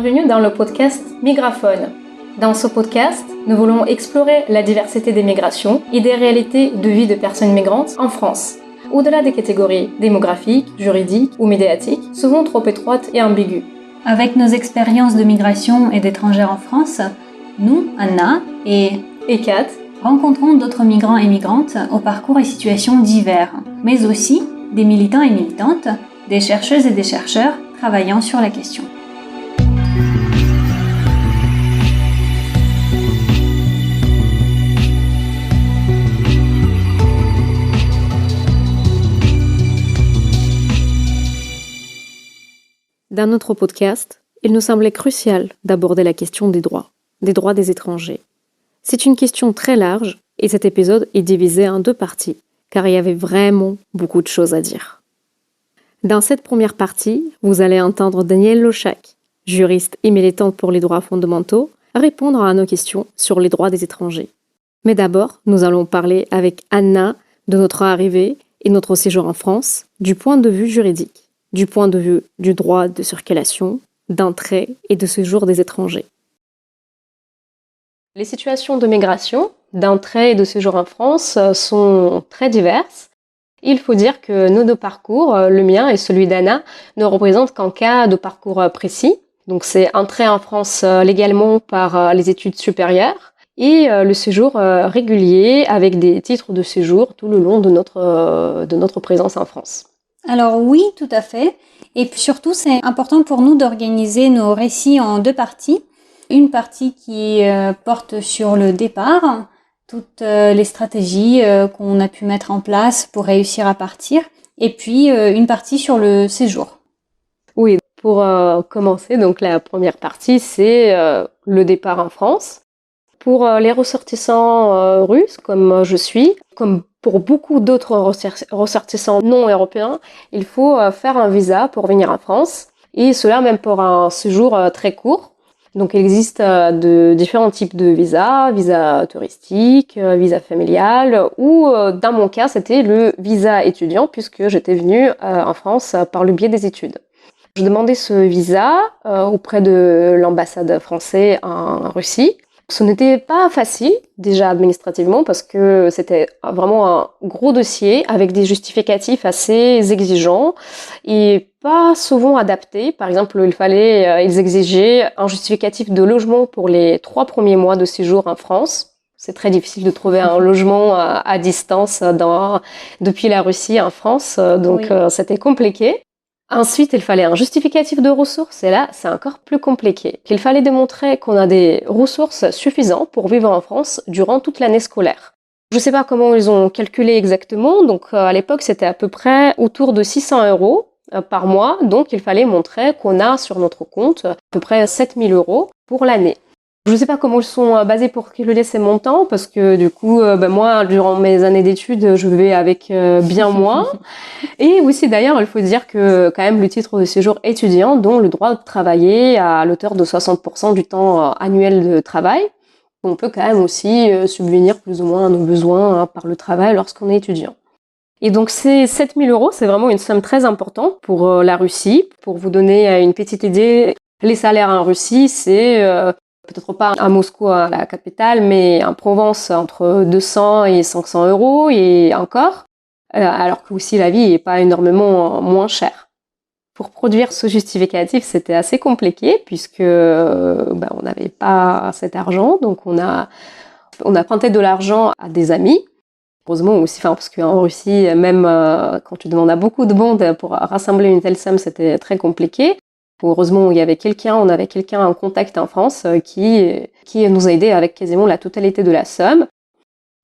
Bienvenue dans le podcast Migraphone. Dans ce podcast, nous voulons explorer la diversité des migrations et des réalités de vie de personnes migrantes en France, au-delà des catégories démographiques, juridiques ou médiatiques, souvent trop étroites et ambiguës. Avec nos expériences de migration et d'étrangères en France, nous, Anna et Kat, rencontrons d'autres migrants et migrantes aux parcours et situations divers, mais aussi des militants et militantes, des chercheuses et des chercheurs travaillant sur la question. Dans notre podcast, il nous semblait crucial d'aborder la question des droits des étrangers. C'est une question très large et cet épisode est divisé en deux parties, car il y avait vraiment beaucoup de choses à dire. Dans cette première partie, vous allez entendre Danielle Lochac, juriste et militante pour les droits fondamentaux, répondre à nos questions sur les droits des étrangers. Mais d'abord, nous allons parler avec Anna de notre arrivée et notre séjour en France du point de vue juridique, du point de vue du droit de circulation, d'entrée et de séjour des étrangers. Les situations de migration, d'entrée et de séjour en France sont très diverses. Il faut dire que nos deux parcours, le mien et celui d'Anna, ne représentent qu'un cas de parcours précis. Donc c'est entrée en France légalement par les études supérieures et le séjour régulier avec des titres de séjour tout le long de notre présence en France. Alors oui, tout à fait. Et puis surtout, c'est important pour nous d'organiser nos récits en deux parties. Une partie qui porte sur le départ, toutes les stratégies qu'on a pu mettre en place pour réussir à partir, et puis une partie sur le séjour. Oui, pour commencer, donc la première partie, c'est le départ en France. Pour les ressortissants russes, comme je suis, comme pour beaucoup d'autres ressortissants non européens, il faut faire un visa pour venir en France, et cela même pour un séjour très court. Donc il existe de différents types de visas, visa touristique, visa familial, ou dans mon cas c'était le visa étudiant puisque j'étais venue en France par le biais des études. Je demandais ce visa auprès de l'ambassade française en Russie. Ce n'était pas facile, déjà administrativement, parce que c'était vraiment un gros dossier avec des justificatifs assez exigeants et pas souvent adaptés. Par exemple, ils exigeaient un justificatif de logement pour les 3 premiers mois de séjour en France. C'est très difficile de trouver un logement à distance depuis la Russie en France, donc oui. C'était compliqué. Ensuite, il fallait un justificatif de ressources, et là, c'est encore plus compliqué. Il fallait démontrer qu'on a des ressources suffisantes pour vivre en France durant toute l'année scolaire. Je ne sais pas comment ils ont calculé exactement, donc à l'époque, c'était à peu près autour de 600 € par mois, donc il fallait montrer qu'on a sur notre compte à peu près 7 000 € pour l'année. Je ne sais pas comment ils sont basés pour calculer ces montants, parce que du coup, moi, durant mes années d'études, je vivais avec bien moins. Et aussi, d'ailleurs, il faut dire que quand même le titre de séjour étudiant donne le droit de travailler à l'auteur de 60% du temps annuel de travail. On peut quand même aussi subvenir plus ou moins à nos besoins par le travail lorsqu'on est étudiant. Et donc ces 7 000 €, c'est vraiment une somme très importante pour la Russie. Pour vous donner une petite idée, les salaires en Russie, c'est peut-être pas à Moscou, à la capitale, mais en Provence, entre 200 et 500 € et encore, alors que aussi la vie n'est pas énormément moins chère. Pour produire ce justificatif, c'était assez compliqué puisque on n'avait pas cet argent, donc on a prêté de l'argent à des amis. Heureusement aussi, parce qu'en Russie, même quand tu demandes à beaucoup de monde pour rassembler une telle somme, c'était très compliqué. Heureusement, on avait quelqu'un en contact en France qui nous a aidés avec quasiment la totalité de la somme.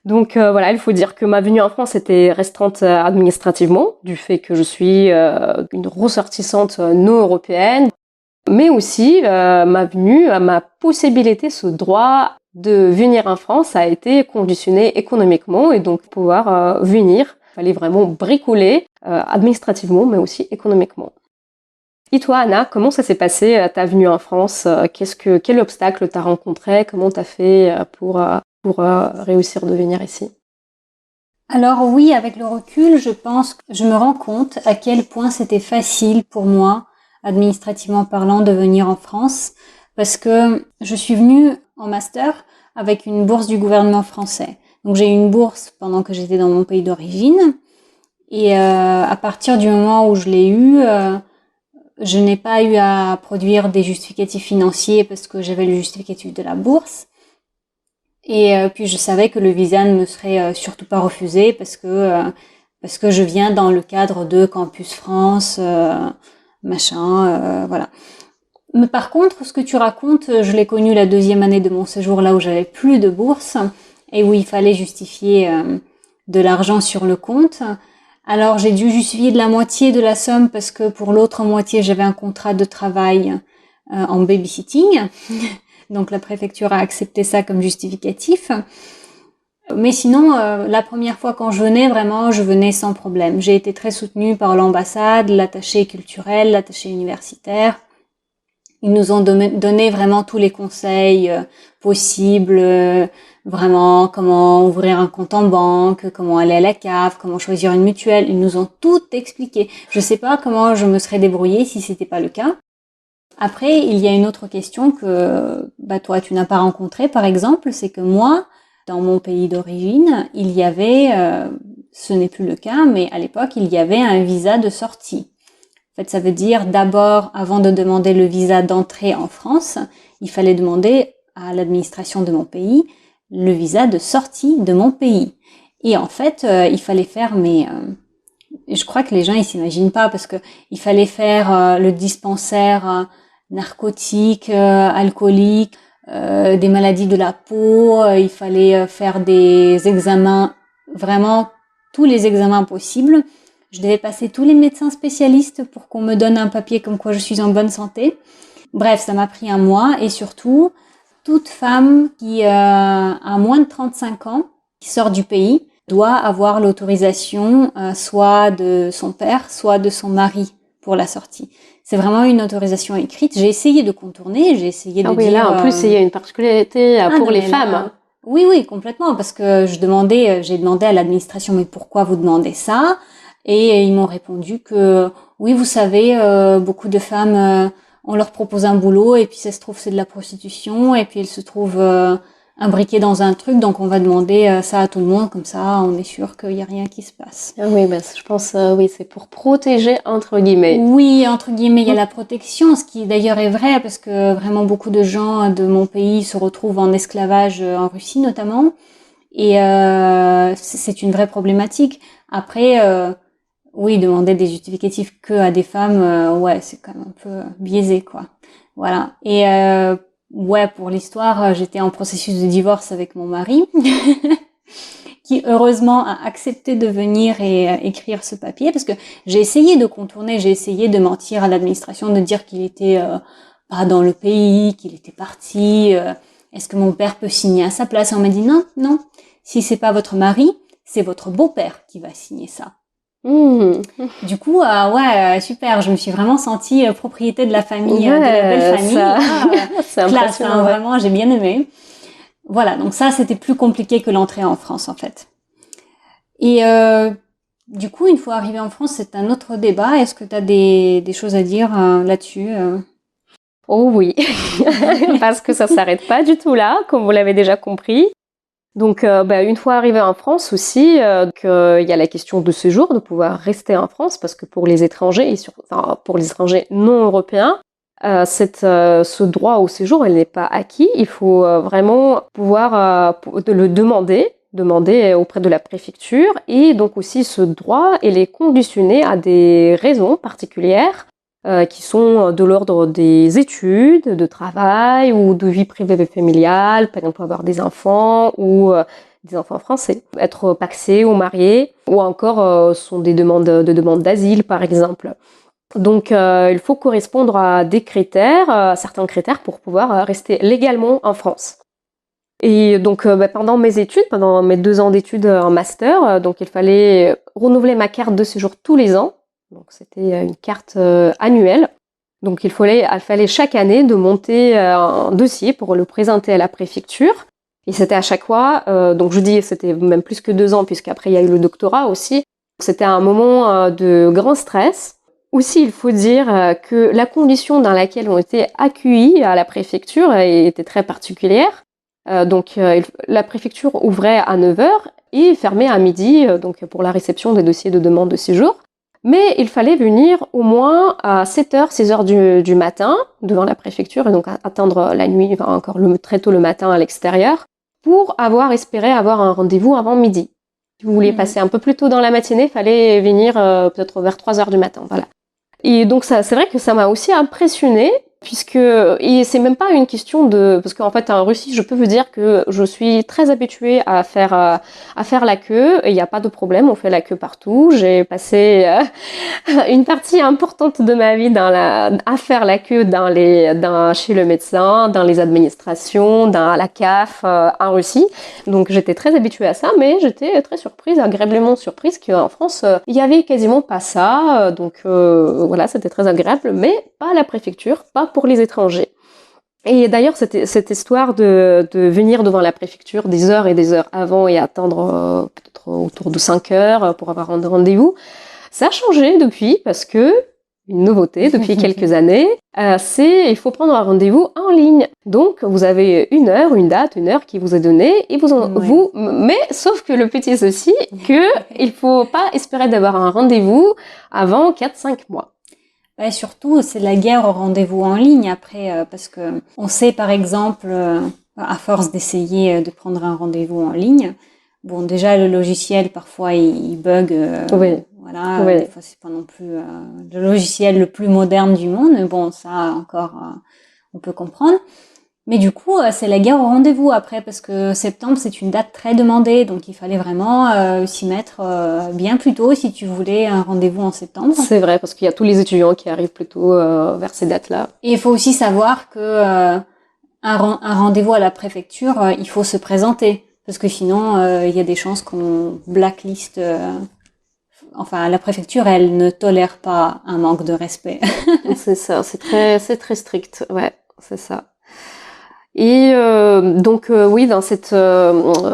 Donc il faut dire que ma venue en France était restreinte administrativement, du fait que je suis une ressortissante non européenne, mais aussi ma venue, ma possibilité, ce droit de venir en France a été conditionné économiquement, et donc pour pouvoir venir, il fallait vraiment bricoler administrativement, mais aussi économiquement. Et toi, Anna, comment ça s'est passé ta venue en France? Quel obstacle t'as rencontré? Comment t'as fait pour réussir de venir ici? Alors oui, avec le recul, je pense que je me rends compte à quel point c'était facile pour moi administrativement parlant, de venir en France parce que je suis venue en master avec une bourse du gouvernement français. Donc j'ai eu une bourse pendant que j'étais dans mon pays d'origine et à partir du moment où je l'ai eue, je n'ai pas eu à produire des justificatifs financiers parce que j'avais le justificatif de la bourse. Et puis je savais que le visa ne me serait surtout pas refusé parce que je viens dans le cadre de Campus France, voilà. Mais par contre, ce que tu racontes, je l'ai connu la 2e année de mon séjour, là où j'avais plus de bourse et où il fallait justifier de l'argent sur le compte. Alors j'ai dû justifier de la moitié de la somme parce que pour l'autre moitié, j'avais un contrat de travail en babysitting. Donc la préfecture a accepté ça comme justificatif. Mais sinon, la première fois quand je venais, vraiment, je venais sans problème. J'ai été très soutenue par l'ambassade, l'attaché culturel, l'attaché universitaire. Ils nous ont donné vraiment tous les conseils possibles, vraiment comment ouvrir un compte en banque, comment aller à la CAF, comment choisir une mutuelle. Ils nous ont tout expliqué. Je sais pas comment je me serais débrouillée si c'était pas le cas. Après, il y a une autre question que toi, tu n'as pas rencontrée, par exemple, c'est que moi, dans mon pays d'origine, il y avait, ce n'est plus le cas, mais à l'époque, il y avait un visa de sortie. En fait, ça veut dire d'abord, avant de demander le visa d'entrée en France, il fallait demander à l'administration de mon pays le visa de sortie de mon pays. Et en fait, il fallait faire je crois que les gens ils s'imaginent pas parce que il fallait faire le dispensaire narcotiques, alcooliques, des maladies de la peau, il fallait faire des examens, vraiment tous les examens possibles. Je devais passer tous les médecins spécialistes pour qu'on me donne un papier comme quoi je suis en bonne santé. Bref, ça m'a pris un mois et surtout, toute femme qui a moins de 35 ans, qui sort du pays, doit avoir l'autorisation soit de son père, soit de son mari pour la sortie. C'est vraiment une autorisation écrite. J'ai essayé de contourner, j'ai essayé de dire... là, en plus, il y a une particularité pour les femmes. Là, oui, complètement, parce que j'ai demandé à l'administration, mais pourquoi vous demandez ça? Et ils m'ont répondu que, oui, vous savez, beaucoup de femmes, on leur propose un boulot, et puis ça se trouve, c'est de la prostitution, et puis elles se trouvent imbriquées dans un truc, donc on va demander ça à tout le monde, comme ça, on est sûr qu'il n'y a rien qui se passe. Oui, je pense, oui, c'est pour protéger, entre guillemets. Oui, entre guillemets, il y a la protection, ce qui d'ailleurs est vrai, parce que vraiment beaucoup de gens de mon pays se retrouvent en esclavage en Russie notamment, et c'est une vraie problématique. Après, oui, demander des justificatifs que à des femmes, ouais, c'est quand même un peu biaisé, quoi. Voilà. Et ouais, pour l'histoire, j'étais en processus de divorce avec mon mari, qui heureusement a accepté de venir et écrire ce papier, parce que j'ai essayé de contourner, j'ai essayé de mentir à l'administration, de dire qu'il était pas dans le pays, qu'il était parti. Est-ce que mon père peut signer à sa place? Et on m'a dit non. Si c'est pas votre mari, c'est votre beau-père qui va signer ça. Du coup, ouais, super. Je me suis vraiment sentie propriété de la famille, de la belle famille. C'est classe, hein, vraiment, j'ai bien aimé. Voilà, donc ça, c'était plus compliqué que l'entrée en France, en fait. Et du coup, une fois arrivé en France, c'est un autre débat. Est-ce que tu as des choses à dire là-dessus Oh oui, parce que ça s'arrête pas du tout là, comme vous l'avez déjà compris. Donc, une fois arrivé en France aussi, il y a la question de séjour, de pouvoir rester en France, parce que pour les étrangers, pour les étrangers non européens, ce droit au séjour, il n'est pas acquis. Il faut vraiment pouvoir le demander auprès de la préfecture, et donc aussi ce droit, il est conditionné à des raisons particulières qui sont de l'ordre des études, de travail ou de vie privée et familiale, par exemple avoir des enfants ou des enfants français, être pacsé ou marié, ou encore sont des demandes d'asile par exemple. Donc il faut correspondre à des critères, certains critères pour pouvoir rester légalement en France. Et donc pendant mes 2 ans d'études en master, donc il fallait renouveler ma carte de séjour tous les ans. Donc c'était une carte annuelle. Donc il fallait chaque année de monter un dossier pour le présenter à la préfecture. Et c'était à chaque fois, donc je dis c'était même plus que 2 ans puisqu'après il y a eu le doctorat aussi. C'était un moment de grand stress Aussi, il faut dire que la condition dans laquelle on était accueillis à la préfecture était très particulière. La préfecture ouvrait à 9 heures et fermait à midi, donc pour la réception des dossiers de demande de séjour. Mais il fallait venir au moins à 7 heures, 6 heures du matin devant la préfecture et donc attendre la nuit, enfin encore très tôt le matin à l'extérieur, pour espérer avoir un rendez-vous avant midi. Si vous vouliez passer un peu plus tôt dans la matinée, il fallait venir peut-être vers 3 heures du matin. Voilà. Et donc c'est vrai que ça m'a aussi impressionnée, et c'est même pas une question parce qu'en fait en Russie, je peux vous dire que je suis très habituée à faire la queue. Il n'y a pas de problème, on fait la queue partout. J'ai passé une partie importante de ma vie à faire la queue chez le médecin, dans les administrations, dans la CAF en Russie. Donc j'étais très habituée à ça, mais j'étais très agréablement surprise qu'en France il y avait quasiment pas ça. Voilà, c'était très agréable, mais pas à la préfecture, pas pour les étrangers. Et d'ailleurs, cette histoire de venir devant la préfecture des heures et des heures avant et attendre peut-être autour de 5 heures pour avoir un rendez-vous, ça a changé depuis parce que, une nouveauté depuis quelques années, il faut prendre un rendez-vous en ligne. Donc, vous avez une heure qui vous est donnée et mais sauf que le petit souci, il faut pas espérer d'avoir un rendez-vous avant 4-5 mois. Ouais, surtout, c'est la guerre au rendez-vous en ligne après, parce que on sait par exemple, à force d'essayer de prendre un rendez-vous en ligne, bon déjà le logiciel parfois il bug, oui. Voilà, oui. Des fois c'est pas non plus le logiciel le plus moderne du monde, mais bon ça encore on peut comprendre. Mais du coup, c'est la guerre au rendez-vous après, parce que septembre, c'est une date très demandée, donc il fallait vraiment s'y mettre bien plus tôt si tu voulais un rendez-vous en septembre. C'est vrai, parce qu'il y a tous les étudiants qui arrivent plutôt vers ces dates-là. Et il faut aussi savoir que un rendez-vous à la préfecture, il faut se présenter, parce que sinon, il y a des chances qu'on blacklist. Enfin, la préfecture, elle ne tolère pas un manque de respect. C'est ça, c'est très strict, ouais, c'est ça. Et oui, dans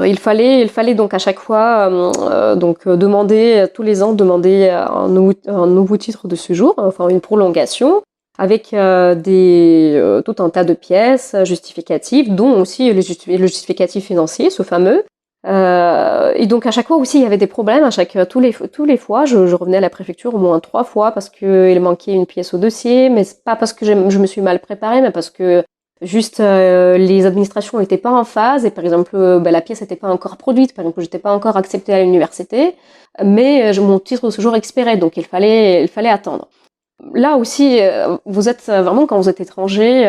il fallait donc à chaque fois demander tous les ans un nouveau titre de séjour, enfin une prolongation avec tout un tas de pièces justificatives, dont aussi le justificatif financier, ce fameux. Et donc à chaque fois aussi il y avait des problèmes. Tous les fois, je revenais à la préfecture au moins 3 fois parce que il manquait une pièce au dossier, mais c'est pas parce que je me suis mal préparée, mais parce que juste les administrations n'étaient pas en phase et par exemple la pièce n'était pas encore produite, par exemple j'étais pas encore acceptée à l'université, mais mon titre de séjour expirait, donc il fallait attendre. Là aussi, vous êtes vraiment, quand vous êtes étranger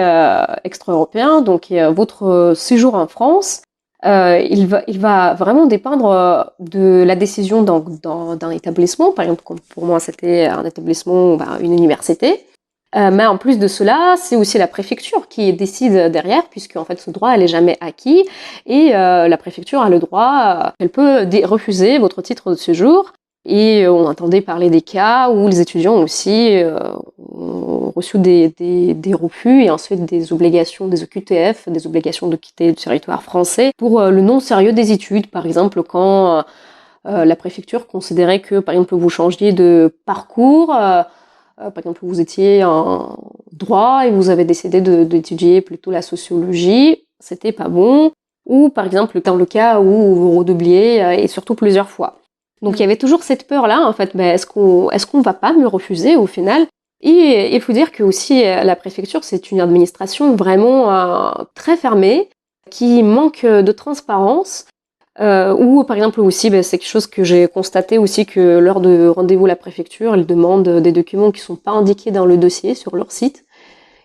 extra-européen, donc votre séjour en France, il va vraiment dépendre de la décision d'un établissement. Par exemple, comme pour moi c'était un établissement, une université. Mais en plus de cela, c'est aussi la préfecture qui décide derrière, puisque en fait ce droit elle est jamais acquis et la préfecture a le droit, elle peut refuser votre titre de séjour. Et on entendait parler des cas où les étudiants aussi ont reçu des refus et ensuite des obligations, des OQTF, des obligations de quitter le territoire français pour le non-sérieux des études. Par exemple, quand la préfecture considérait que, par exemple, vous changiez de parcours, par exemple, vous étiez en droit et vous avez décidé d'étudier plutôt la sociologie, c'était pas bon. Ou par exemple, dans le cas où vous redoubliez et surtout plusieurs fois. Donc il y avait toujours cette peur-là, en fait, est-ce qu'on va pas me refuser au final? Et il faut dire que aussi la préfecture, c'est une administration vraiment très fermée, qui manque de transparence, ou par exemple aussi, c'est quelque chose que j'ai constaté aussi, que lors de rendez-vous à la préfecture, ils demandent des documents qui sont pas indiqués dans le dossier sur leur site.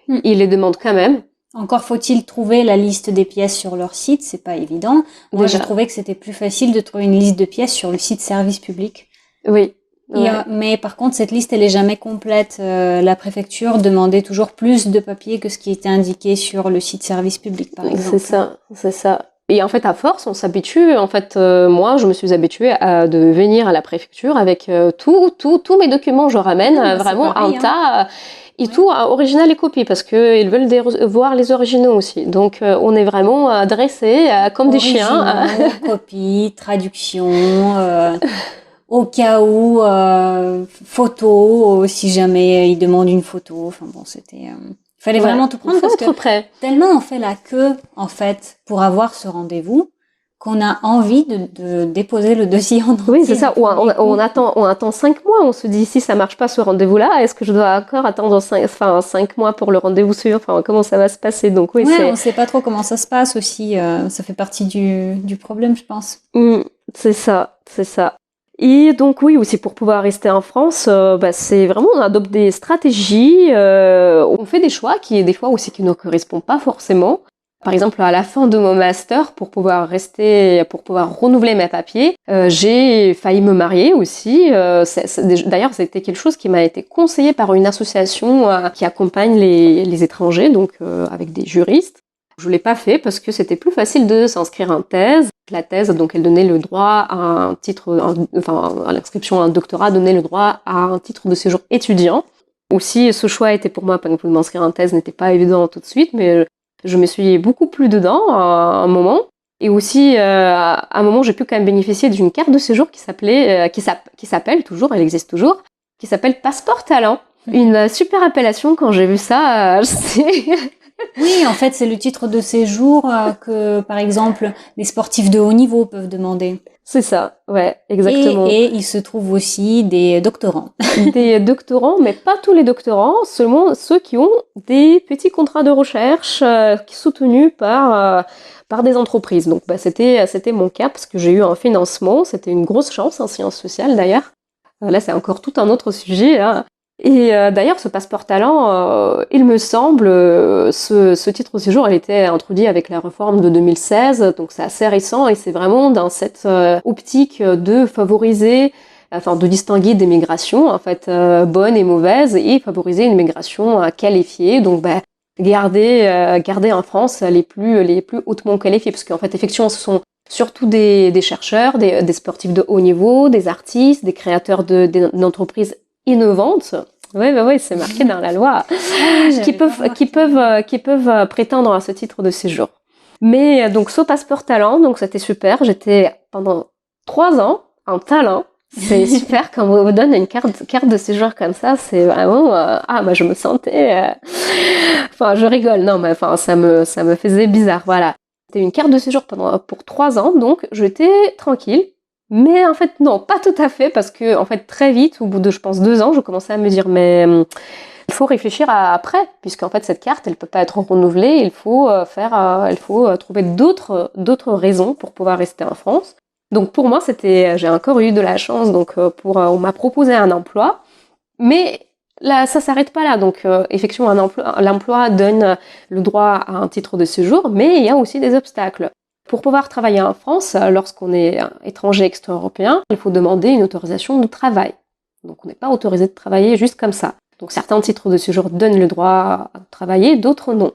Ils les demandent quand même. Encore faut-il trouver la liste des pièces sur leur site, c'est pas évident. Moi, j'ai trouvé que c'était plus facile de trouver une liste de pièces sur le site service public. Oui. Ouais. Mais par contre, cette liste, elle est jamais complète. La préfecture demandait toujours plus de papiers que ce qui était indiqué sur le site service public, par exemple. C'est ça. Et en fait, à force, on s'habitue. En fait, moi, je me suis habituée de venir à la préfecture avec tous mes documents. Je ramène vraiment pareil, un tas. Et tout original et copie, parce qu'ils veulent voir les originaux aussi. Donc, on est vraiment dressés comme des chiens. Copie, traduction, au cas où, photo, si jamais il demande une photo. Enfin bon, c'était... fallait vraiment tout prendre parce que prêt. tellement on fait la queue, en fait, pour avoir ce rendez-vous, qu'on a envie de déposer le dossier en entier. Oui, c'est ça. On attend 5 mois. On se dit, si ça marche pas ce rendez-vous-là, est-ce que je dois encore attendre 5 mois pour le rendez-vous suivant? Enfin, comment ça va se passer? Donc oui, on sait pas trop comment ça se passe aussi. Ça fait partie du problème, je pense. C'est ça. Et donc oui, aussi pour pouvoir rester en France, c'est vraiment on adopte des stratégies, on fait des choix qui des fois aussi qui ne correspondent pas forcément. Par exemple, à la fin de mon master, pour pouvoir renouveler mes papiers, j'ai failli me marier aussi. D'ailleurs, c'était quelque chose qui m'a été conseillé par une association qui accompagne les étrangers, donc avec des juristes. Je l'ai pas fait parce que c'était plus facile de s'inscrire en thèse. La thèse, donc, elle donnait le droit à un titre, à l'inscription à un doctorat, donnait le droit à un titre de séjour étudiant. Aussi, ce choix était pour moi, pour m'inscrire en thèse n'était pas évident tout de suite, mais je me suis beaucoup plu dedans à un moment. Et aussi, à un moment, j'ai pu quand même bénéficier d'une carte de séjour qui s'appelle toujours, elle existe toujours, qui s'appelle Passeport Talent. Une super appellation. Quand j'ai vu ça, Oui, en fait, c'est le titre de séjour que, par exemple, les sportifs de haut niveau peuvent demander. C'est ça, ouais, exactement. Et il se trouve aussi des doctorants. Des doctorants, mais pas tous les doctorants, seulement ceux qui ont des petits contrats de recherche soutenus par des entreprises. Donc c'était mon cas parce que j'ai eu un financement, c'était une grosse chance en sciences sociales d'ailleurs. Là, c'est encore tout un autre sujet, hein. Et d'ailleurs, ce passeport talent, il me semble, ce titre de séjour, il était introduit avec la réforme de 2016, donc c'est assez récent et c'est vraiment dans cette optique de favoriser, enfin de distinguer des migrations, en fait, bonnes et mauvaises, et favoriser une migration qualifiée. Donc, garder en France les plus hautement qualifiés, parce qu'en fait, effectivement, ce sont surtout des chercheurs, des sportifs de haut niveau, des artistes, des créateurs d'entreprises innovantes. Oui, c'est marqué dans la loi, qui peuvent prétendre à ce titre de séjour. Mais donc ce passeport talent, donc c'était super. J'étais pendant 3 ans en talent. C'est super quand on vous donne une carte de séjour comme ça. C'est vraiment je me sentais. Enfin, je rigole, non, mais enfin ça me faisait bizarre. Voilà, c'était une carte de séjour pour 3 ans, donc j'étais tranquille. Mais en fait, non, pas tout à fait, parce que en fait, très vite, au bout de, je pense, 2 ans, je commençais à me dire, mais il faut réfléchir à après, puisqu'en fait, cette carte, elle peut pas être renouvelée, il faut trouver d'autres raisons pour pouvoir rester en France. Donc pour moi, j'ai encore eu de la chance, donc on m'a proposé un emploi, mais là, ça s'arrête pas là. Donc effectivement, l'emploi donne le droit à un titre de séjour, mais il y a aussi des obstacles. Pour pouvoir travailler en France, lorsqu'on est étranger extra-européen, il faut demander une autorisation de travail. Donc on n'est pas autorisé de travailler juste comme ça. Donc certains titres de séjour donnent le droit à travailler, d'autres non.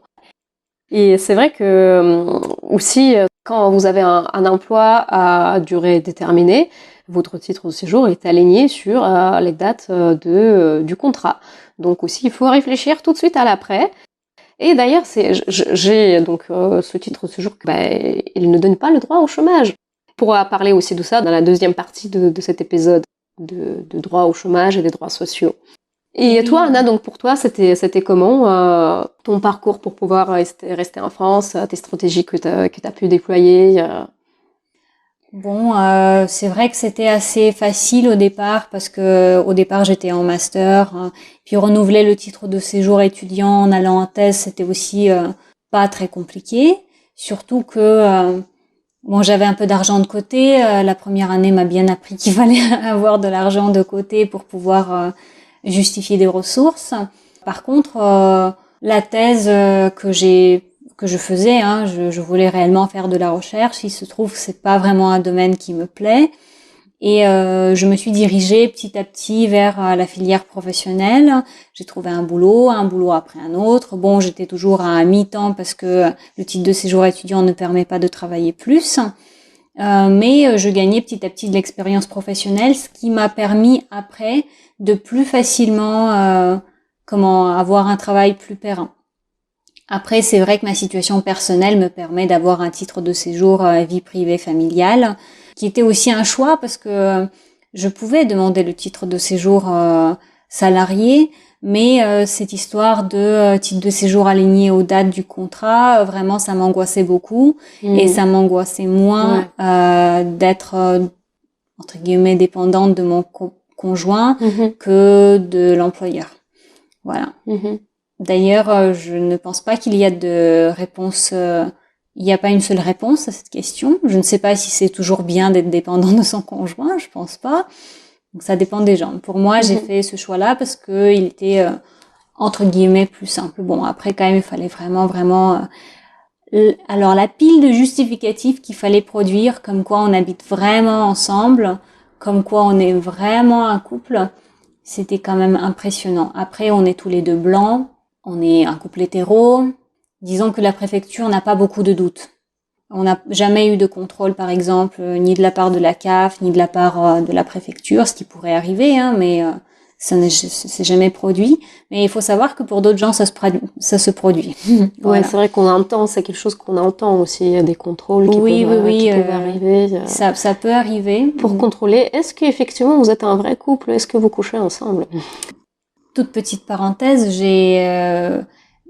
Et c'est vrai que aussi, quand vous avez un emploi à durée déterminée, votre titre de séjour est aligné sur les dates du contrat. Donc aussi, il faut réfléchir tout de suite à l'après. Et d'ailleurs, j'ai donc ce titre de séjour, il ne donne pas le droit au chômage. On pourra parler aussi de ça dans la deuxième partie de cet épisode de droit au chômage et des droits sociaux. Et toi, Anna, donc pour toi, c'était comment ton parcours pour pouvoir rester en France, tes stratégies que t'as pu déployer Bon, c'est vrai que c'était assez facile au départ parce que au départ j'étais en master, puis renouveler le titre de séjour étudiant en allant en thèse, c'était aussi pas très compliqué. Surtout que j'avais un peu d'argent de côté. La première année m'a bien appris qu'il fallait avoir de l'argent de côté pour pouvoir justifier des ressources. Par contre, la thèse que je faisais, je voulais réellement faire de la recherche. Il se trouve que c'est pas vraiment un domaine qui me plaît, et je me suis dirigée petit à petit vers la filière professionnelle. J'ai trouvé un boulot après un autre. Bon, j'étais toujours à mi-temps parce que le titre de séjour étudiant ne permet pas de travailler plus, mais je gagnais petit à petit de l'expérience professionnelle, ce qui m'a permis après de plus facilement avoir un travail plus périn. Après, c'est vrai que ma situation personnelle me permet d'avoir un titre de séjour vie privée familiale, qui était aussi un choix parce que je pouvais demander le titre de séjour salarié, mais cette histoire de titre de séjour aligné aux dates du contrat, vraiment ça m'angoissait beaucoup et ça m'angoissait moins d'être entre guillemets dépendante de mon conjoint que de l'employeur. Voilà. D'ailleurs, je ne pense pas qu'il y a de réponse. Il n'y a pas une seule réponse à cette question. Je ne sais pas si c'est toujours bien d'être dépendant de son conjoint. Je pense pas. Donc ça dépend des gens. Pour moi, j'ai fait ce choix-là parce que il était entre guillemets plus simple. Bon, après quand même, il fallait vraiment. Alors la pile de justificatifs qu'il fallait produire, comme quoi on habite vraiment ensemble, comme quoi on est vraiment un couple, c'était quand même impressionnant. Après, on est tous les deux blancs, on est un couple hétéro. Disons que la préfecture n'a pas beaucoup de doutes. On n'a jamais eu de contrôle, par exemple, ni de la part de la CAF, ni de la part de la préfecture, ce qui pourrait arriver, hein, mais ça ne s'est jamais produit. Mais il faut savoir que pour d'autres gens, ça se produit. Voilà. Ouais, c'est vrai qu'on entend, c'est quelque chose qu'on entend aussi. Il y a des contrôles qui peuvent arriver. Ça peut arriver. Pour contrôler, est-ce qu'effectivement vous êtes un vrai couple? Est-ce que vous couchez ensemble? Toute petite parenthèse,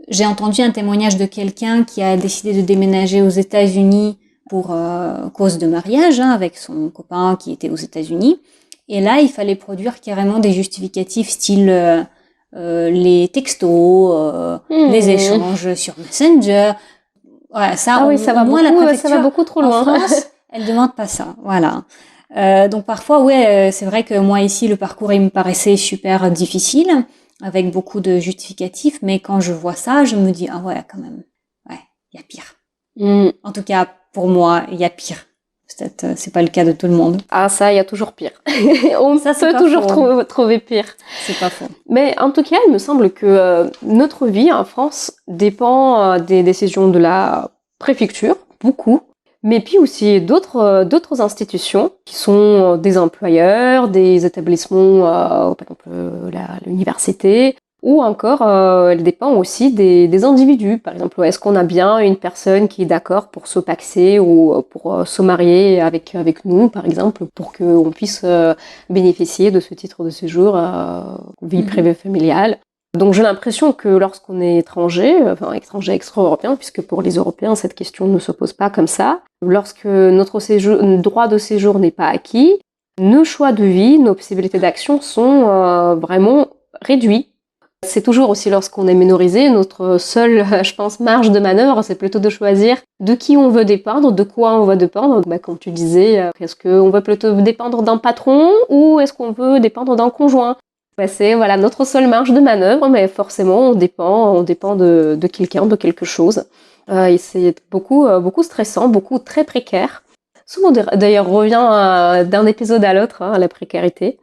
j'ai entendu un témoignage de quelqu'un qui a décidé de déménager aux États-Unis pour cause de mariage, hein, avec son copain qui était aux États-Unis. Et là, il fallait produire carrément des justificatifs style les textos, les échanges sur Messenger. Voilà, ça, ça va beaucoup, la préfecture, ça va beaucoup trop loin. En France, elle demande pas ça. Voilà. Donc parfois, c'est vrai que moi ici, le parcours il me paraissait super difficile, avec beaucoup de justificatifs, mais quand je vois ça, je me dis, ah ouais, quand même, ouais, il y a pire. En tout cas, pour moi, il y a pire. Peut-être, c'est pas le cas de tout le monde. Ah, ça, il y a toujours pire. On peut toujours trouver pire. C'est pas faux. Mais en tout cas, il me semble que notre vie en France dépend des décisions de la préfecture, beaucoup. Mais puis aussi d'autres institutions qui sont des employeurs, des établissements, par exemple l'université, ou encore elle dépend aussi des individus. Par exemple, est-ce qu'on a bien une personne qui est d'accord pour se paxer ou pour se marier avec nous, par exemple, pour qu'on puisse bénéficier de ce titre de séjour vie privée familiale. Donc j'ai l'impression que lorsqu'on est étranger extra-européen, puisque pour les Européens cette question ne se pose pas comme ça, lorsque notre droit de séjour n'est pas acquis, nos choix de vie, nos possibilités d'action sont vraiment réduits. C'est toujours aussi lorsqu'on est minorisé, notre seule, je pense, marge de manœuvre, c'est plutôt de choisir de qui on veut dépendre, de quoi on veut dépendre. Comme tu disais, est-ce qu'on veut plutôt dépendre d'un patron ou est-ce qu'on veut dépendre d'un conjoint? C'est notre seule marge de manœuvre, mais forcément on dépend de quelqu'un, de quelque chose. Et c'est beaucoup stressant, beaucoup très précaire. Souvent d'ailleurs revient d'un épisode à l'autre, à la précarité.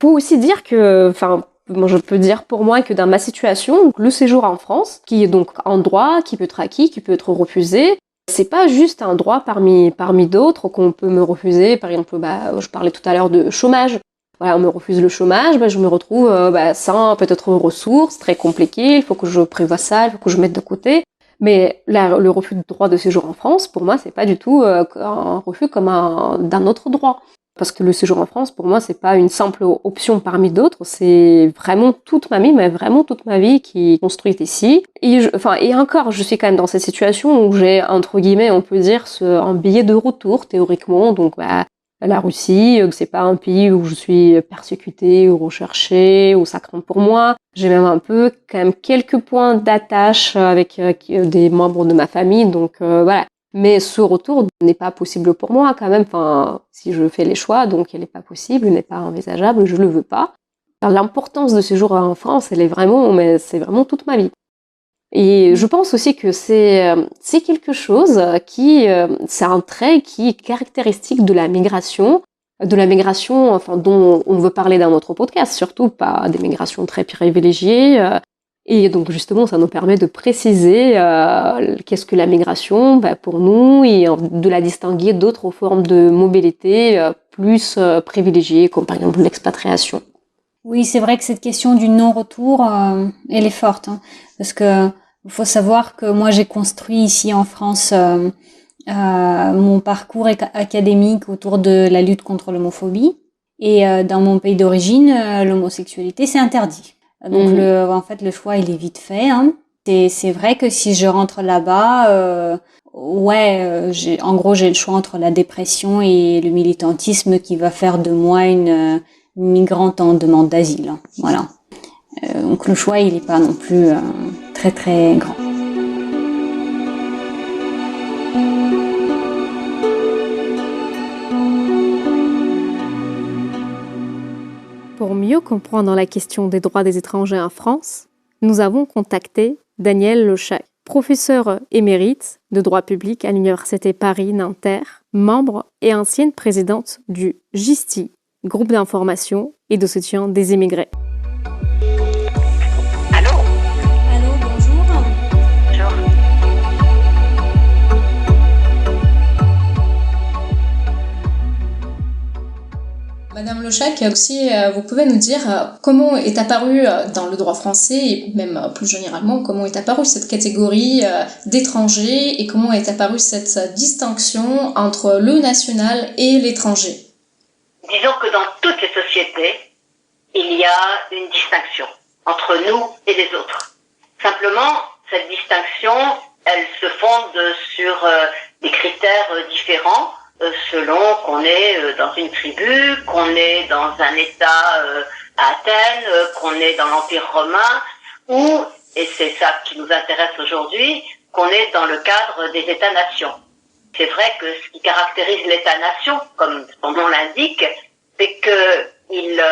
Faut aussi dire que, moi je peux dire pour moi que dans ma situation, le séjour en France, qui est donc un droit, qui peut être acquis, qui peut être refusé, c'est pas juste un droit parmi d'autres qu'on peut me refuser. Par exemple, je parlais tout à l'heure de chômage. Voilà, on me refuse le chômage, je me retrouve sans peut-être ressources, très compliqué, il faut que je prévoie ça, il faut que je mette de côté. Mais là, le refus de droit de séjour en France, pour moi, c'est pas du tout un refus comme d'un autre droit. Parce que le séjour en France, pour moi, c'est pas une simple option parmi d'autres, c'est vraiment toute ma vie qui est construite ici. Et encore, je suis quand même dans cette situation où j'ai, entre guillemets, on peut dire, un billet de retour, théoriquement, donc la Russie, c'est pas un pays où je suis persécutée ou recherchée, ou ça craint pour moi. J'ai même un peu, quand même, quelques points d'attache avec des membres de ma famille, donc voilà. Mais ce retour n'est pas possible pour moi, quand même. Si je fais les choix, donc il n'est pas possible, il n'est pas envisageable, je le veux pas. L'importance de ce séjour en France, c'est vraiment toute ma vie. Et je pense aussi que c'est quelque chose c'est un trait qui est caractéristique de la migration, dont on veut parler dans notre podcast, surtout pas des migrations très privilégiées. Et donc justement, ça nous permet de préciser qu'est-ce que la migration pour nous et de la distinguer d'autres formes de mobilité plus privilégiées, comme par exemple l'expatriation. Oui, c'est vrai que cette question du non-retour, elle est forte, hein, parce que il faut savoir que moi j'ai construit ici en France mon parcours académique autour de la lutte contre l'homophobie. Et dans mon pays d'origine, l'homosexualité c'est interdit. Donc en fait le choix il est vite fait. Hein. C'est vrai que si je rentre là-bas, en gros j'ai le choix entre la dépression et le militantisme qui va faire de moi une migrante en demande d'asile. Hein. Voilà. Donc le choix il est pas non plus très très grand. Pour mieux comprendre la question des droits des étrangers en France, nous avons contacté Danielle Lechac, professeure émérite de droit public à l'Université Paris-Nanterre, membre et ancienne présidente du GISTI, groupe d'information et de soutien des immigrés. Allô, bonjour. Bonjour. Madame Lechac, aussi, vous pouvez nous dire comment est apparue dans le droit français et même plus généralement, comment est apparue cette catégorie d'étrangers et comment est apparue cette distinction entre le national et l'étranger? Disons que dans toutes les sociétés, il y a une distinction entre nous et les autres. Simplement, cette distinction, elle se fonde sur des critères différents selon qu'on est dans une tribu, qu'on est dans un État à Athènes, qu'on est dans l'Empire romain, ou, et c'est ça qui nous intéresse aujourd'hui, qu'on est dans le cadre des États-nations. C'est vrai que ce qui caractérise l'État-nation, comme son nom l'indique, c'est qu'il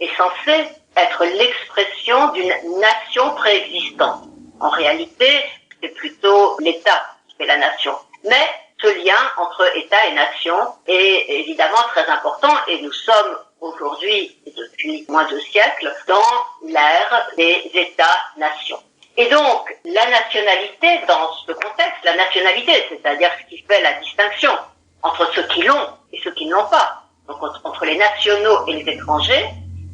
est censé être l'expression d'une nation préexistante. En réalité, c'est plutôt l'État qui est la nation. Mais ce lien entre État et nation est évidemment très important et nous sommes aujourd'hui, depuis moins de siècles, dans l'ère des États-nations. Et donc, la nationalité, dans ce contexte, la nationalité, c'est-à-dire ce qui fait la distinction entre ceux qui l'ont et ceux qui ne l'ont pas, donc entre les nationaux et les étrangers,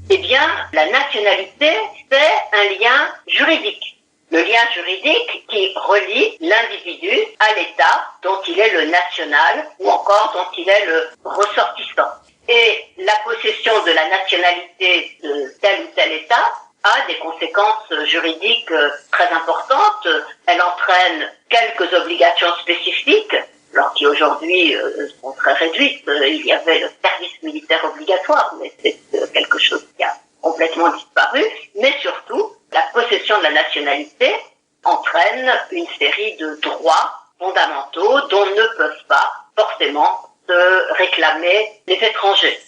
eh bien, la nationalité, c'est un lien juridique. Le lien juridique qui relie l'individu à l'État dont il est le national ou encore dont il est le ressortissant. Et la possession de la nationalité de tel ou tel État a des conséquences juridiques très importantes. Elle entraîne quelques obligations spécifiques, alors qui aujourd'hui sont très réduites. Il y avait le service militaire obligatoire, mais c'est quelque chose qui a complètement disparu. Mais surtout, la possession de la nationalité entraîne une série de droits fondamentaux dont ne peuvent pas forcément se réclamer les étrangers.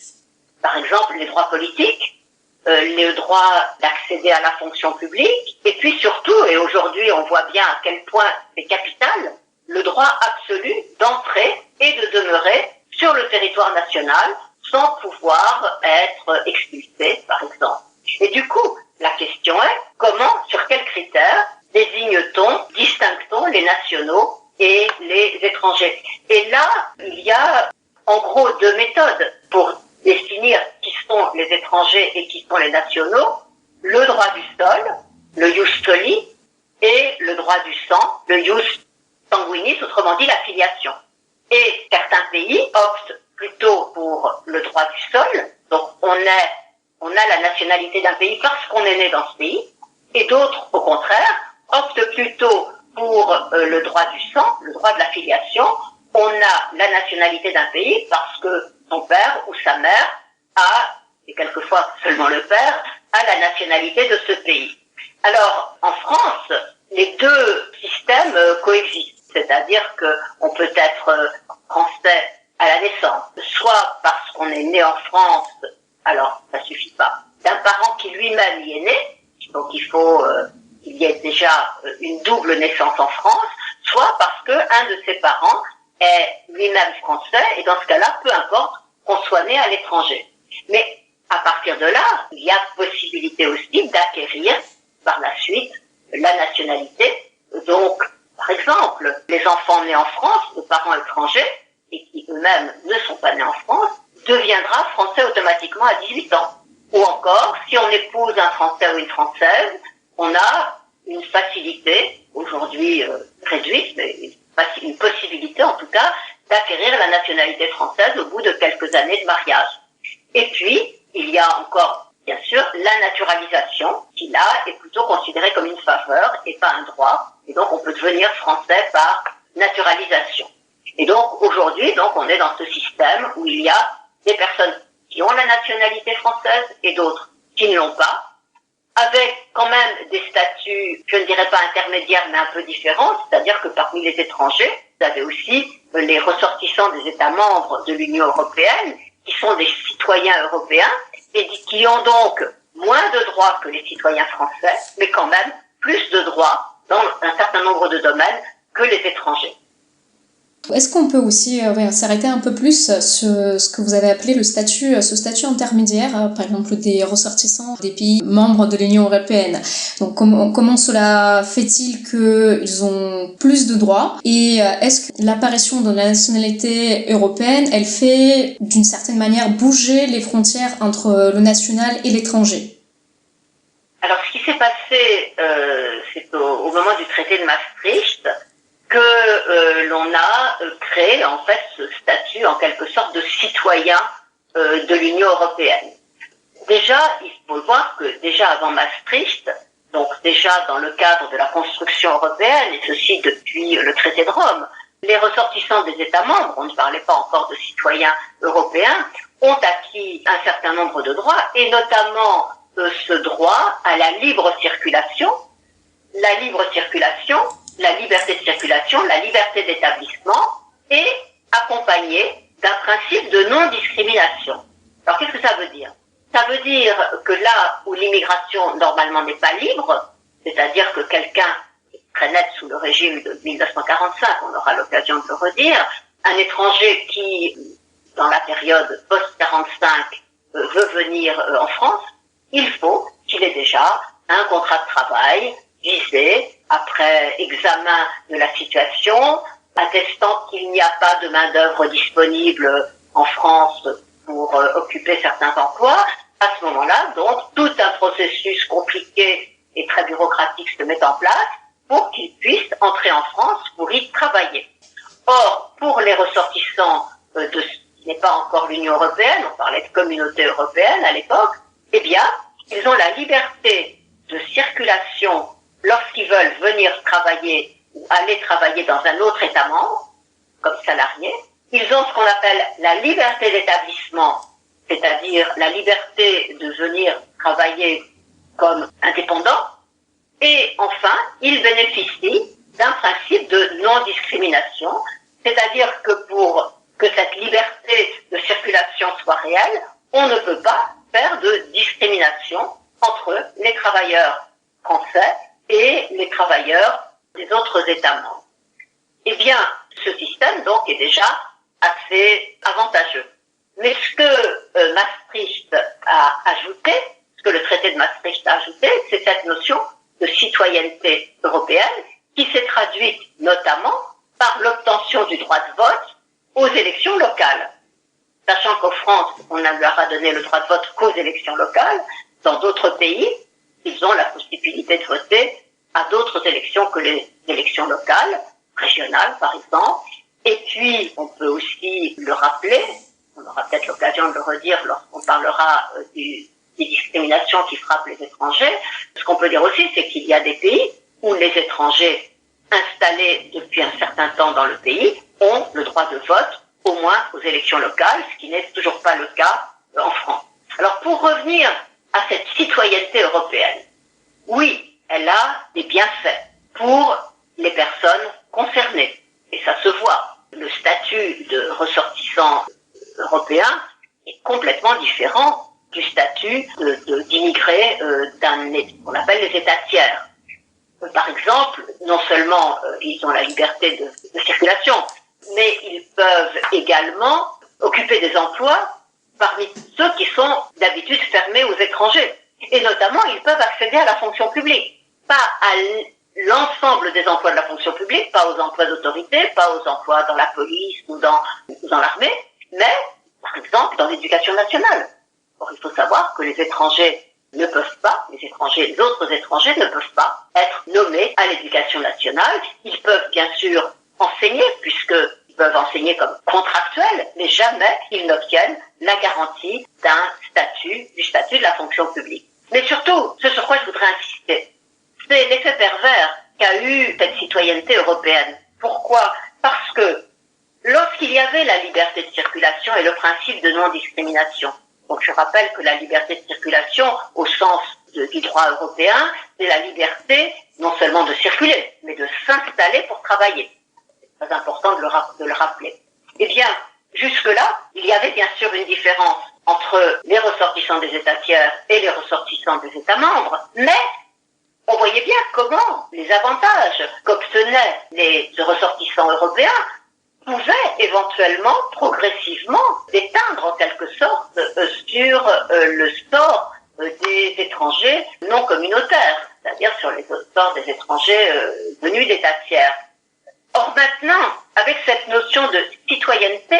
Par exemple, les droits politiques, le droit d'accéder à la fonction publique, et puis surtout, et aujourd'hui on voit bien à quel point c'est capital, le droit absolu d'entrer et de demeurer sur le territoire national sans pouvoir être expulsé, par exemple. Et du coup, la question est, comment, sur quels critères désigne-t-on, distingue-t-on les nationaux et les étrangers? Et là, il y a en gros deux méthodes pour définir qui sont les étrangers et qui sont les nationaux. Le droit du sol, le ius soli, et le droit du sang, le ius sanguinis, autrement dit la filiation. Et certains pays optent plutôt pour le droit du sol, donc on a la nationalité d'un pays parce qu'on est né dans ce pays, et d'autres, au contraire, optent plutôt pour le droit du sang, le droit de la filiation. On a la nationalité d'un pays parce que son père ou sa mère a, et quelquefois seulement le père, a la nationalité de ce pays. Alors, en France, les deux systèmes coexistent, c'est-à-dire qu'on peut être français à la naissance, soit parce qu'on est né en France, alors ça suffit pas, d'un parent qui lui-même y est né, donc il faut qu'il y ait déjà une double naissance en France, soit parce que un de ses parents est lui-même français, et dans ce cas-là, peu importe qu'on soit né à l'étranger. Mais à partir de là, il y a possibilité aussi d'acquérir par la suite la nationalité. Donc, par exemple, les enfants nés en France de parents étrangers, et qui eux-mêmes ne sont pas nés en France, deviendra français automatiquement à 18 ans. Ou encore, si on épouse un Français ou une Française, on a une facilité, aujourd'hui réduite, mais une possibilité en tout cas, d'acquérir la nationalité française au bout de quelques années de mariage. Et puis, il y a encore, bien sûr, la naturalisation, qui là est plutôt considérée comme une faveur et pas un droit. Et donc, on peut devenir français par naturalisation. Et donc, aujourd'hui, on est dans ce système où il y a des personnes qui ont la nationalité française et d'autres qui ne l'ont pas, avec quand même des statuts, je ne dirais pas intermédiaires, mais un peu différents, c'est-à-dire que parmi les étrangers, vous avez aussi les ressortissants des États membres de l'Union européenne, qui sont des citoyens européens, et qui ont donc moins de droits que les citoyens français, mais quand même plus de droits dans un certain nombre de domaines que les étrangers. Est-ce qu'on peut aussi s'arrêter un peu plus sur ce que vous avez appelé ce statut intermédiaire, par exemple des ressortissants des pays membres de l'Union européenne. Donc comment cela fait-il qu'ils ont plus de droits et est-ce que l'apparition de la nationalité européenne, elle fait d'une certaine manière bouger les frontières entre le national et l'étranger? Alors ce qui s'est passé, c'est au moment du traité de Maastricht, que l'on a créé en fait ce statut en quelque sorte de citoyen de l'Union européenne. Déjà, il faut voir que déjà avant Maastricht, donc déjà dans le cadre de la construction européenne, et ceci depuis le traité de Rome, les ressortissants des États membres, on ne parlait pas encore de citoyens européens, ont acquis un certain nombre de droits, et notamment ce droit à la libre circulation, la liberté de circulation, la liberté d'établissement, et accompagné d'un principe de non-discrimination. Alors qu'est-ce que ça veut dire? Ça veut dire que là où l'immigration normalement n'est pas libre, c'est-à-dire que quelqu'un, très net sous le régime de 1945, on aura l'occasion de le redire, un étranger qui, dans la période post-45, veut venir en France, il faut qu'il ait déjà un contrat de travail visé après examen de la situation, attestant qu'il n'y a pas de main-d'œuvre disponible en France pour occuper certains emplois. À ce moment-là, donc, tout un processus compliqué et très bureaucratique se met en place pour qu'il puisse entrer en France pour y travailler. Or, pour les ressortissants de ce qui n'est pas encore l'Union européenne, on parlait de communauté européenne à l'époque, eh bien, ils ont la liberté de circulation lorsqu'ils veulent venir travailler ou aller travailler dans un autre État membre, comme salariés. Ils ont ce qu'on appelle la liberté d'établissement, c'est-à-dire la liberté de venir travailler comme indépendant. Et enfin, ils bénéficient d'un principe de non-discrimination, c'est-à-dire que pour que cette liberté de circulation soit réelle, on ne peut pas faire de discrimination entre les travailleurs français et les travailleurs des autres États membres. Eh bien, ce système, donc, est déjà assez avantageux. Mais ce que Maastricht a ajouté, ce que le traité de Maastricht a ajouté, c'est cette notion de citoyenneté européenne qui s'est traduite notamment par l'obtention du droit de vote aux élections locales. Sachant qu'en France, on ne leur a donné le droit de vote qu'aux élections locales, dans d'autres pays, ils ont la possibilité de voter à d'autres élections que les élections locales, régionales par exemple. Et puis, on peut aussi le rappeler, on aura peut-être l'occasion de le redire lorsqu'on parlera des discriminations qui frappent les étrangers. Ce qu'on peut dire aussi, c'est qu'il y a des pays où les étrangers installés depuis un certain temps dans le pays ont le droit de vote, au moins aux élections locales, ce qui n'est toujours pas le cas en France. Alors, pour revenir à cette citoyenneté européenne, oui, elle a des bienfaits pour les personnes concernées. Et ça se voit. Le statut de ressortissant européen est complètement différent du statut d'immigré qu'on appelle les États tiers. Par exemple, non seulement ils ont la liberté de circulation, mais ils peuvent également occuper des emplois parmi ceux qui sont d'habitude fermés aux étrangers. Et notamment, ils peuvent accéder à la fonction publique. Pas à l'ensemble des emplois de la fonction publique, pas aux emplois d'autorité, pas aux emplois dans la police ou dans l'armée, mais, par exemple, dans l'éducation nationale. Or, il faut savoir que les étrangers ne peuvent pas, les autres étrangers ne peuvent pas être nommés à l'éducation nationale. Ils peuvent bien sûr enseigner, puisqu'ils peuvent enseigner comme contractuels, mais jamais ils n'obtiennent la garantie du statut de la fonction publique. Mais surtout, ce sur quoi je voudrais insister, c'est l'effet pervers qu'a eu cette citoyenneté européenne. Pourquoi? Parce que lorsqu'il y avait la liberté de circulation et le principe de non-discrimination, donc je rappelle que la liberté de circulation, au sens du droit européen, c'est la liberté non seulement de circuler, mais de s'installer pour travailler. C'est très important de le rappeler. Eh bien, jusque-là, il y avait bien sûr une différence entre les ressortissants des États tiers et les ressortissants des États membres, mais on voyait bien comment les avantages qu'obtenaient les ressortissants européens pouvaient éventuellement, progressivement, s'éteindre en quelque sorte sur le sort des étrangers non communautaires, c'est-à-dire sur le sort des étrangers venus d'États tiers. Or maintenant, avec cette notion de citoyenneté,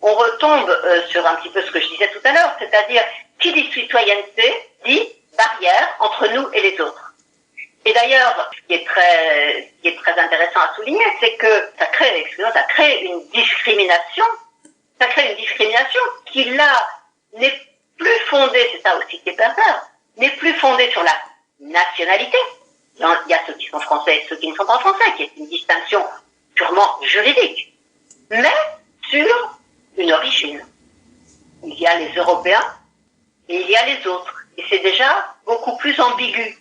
on retombe sur un petit peu ce que je disais tout à l'heure, c'est-à-dire qui dit citoyenneté dit barrière entre nous et les autres. Et d'ailleurs, ce qui est très intéressant à souligner, c'est que ça crée une discrimination. Ça crée une discrimination qui là n'est plus fondée, c'est ça aussi qui est pervers, n'est plus fondée sur la nationalité. Il y a ceux qui sont français et ceux qui ne sont pas français, qui est une distinction purement juridique, mais sur une origine. Il y a les Européens et il y a les autres. Et c'est déjà beaucoup plus ambigu.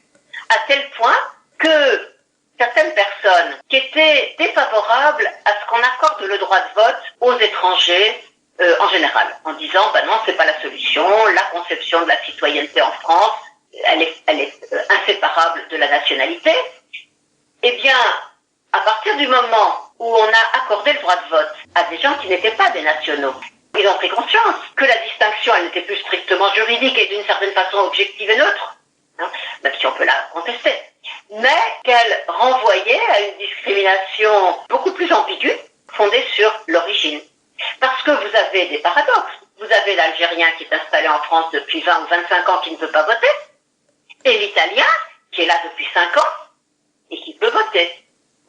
À tel point que certaines personnes qui étaient défavorables à ce qu'on accorde le droit de vote aux étrangers en général, en disant non, c'est pas la solution, la conception de la citoyenneté en France, elle est inséparable de la nationalité. Eh bien, à partir du moment où on a accordé le droit de vote à des gens qui n'étaient pas des nationaux, ils ont pris conscience que la distinction, elle n'était plus strictement juridique et d'une certaine façon objective et neutre, même si on peut la contester, mais qu'elle renvoyait à une discrimination beaucoup plus ambiguë, fondée sur l'origine. Parce que vous avez des paradoxes. Vous avez l'Algérien qui est installé en France depuis 20 ou 25 ans qui ne peut pas voter, et l'Italien qui est là depuis 5 ans et qui peut voter.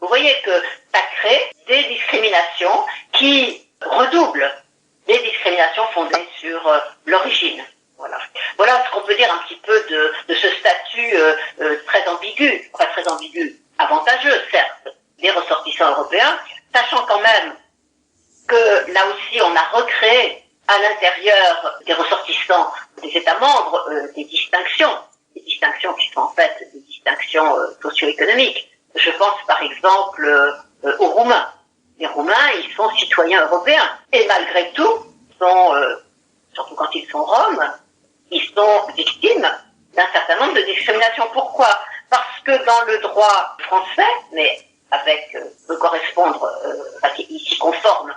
Vous voyez que ça crée des discriminations qui redoublent des discriminations fondées sur l'origine. Voilà ce qu'on peut dire un petit peu de ce statut très ambigu, avantageux certes, des ressortissants européens, sachant quand même que là aussi on a recréé à l'intérieur des ressortissants des États membres des distinctions qui sont en fait des distinctions socio-économiques. Je pense par exemple aux Roumains. Les Roumains, ils sont citoyens européens et malgré tout, surtout quand ils sont roms, ils sont victimes d'un certain nombre de discriminations. Pourquoi? Parce que dans le droit français, mais peut correspondre, qui s'y conforme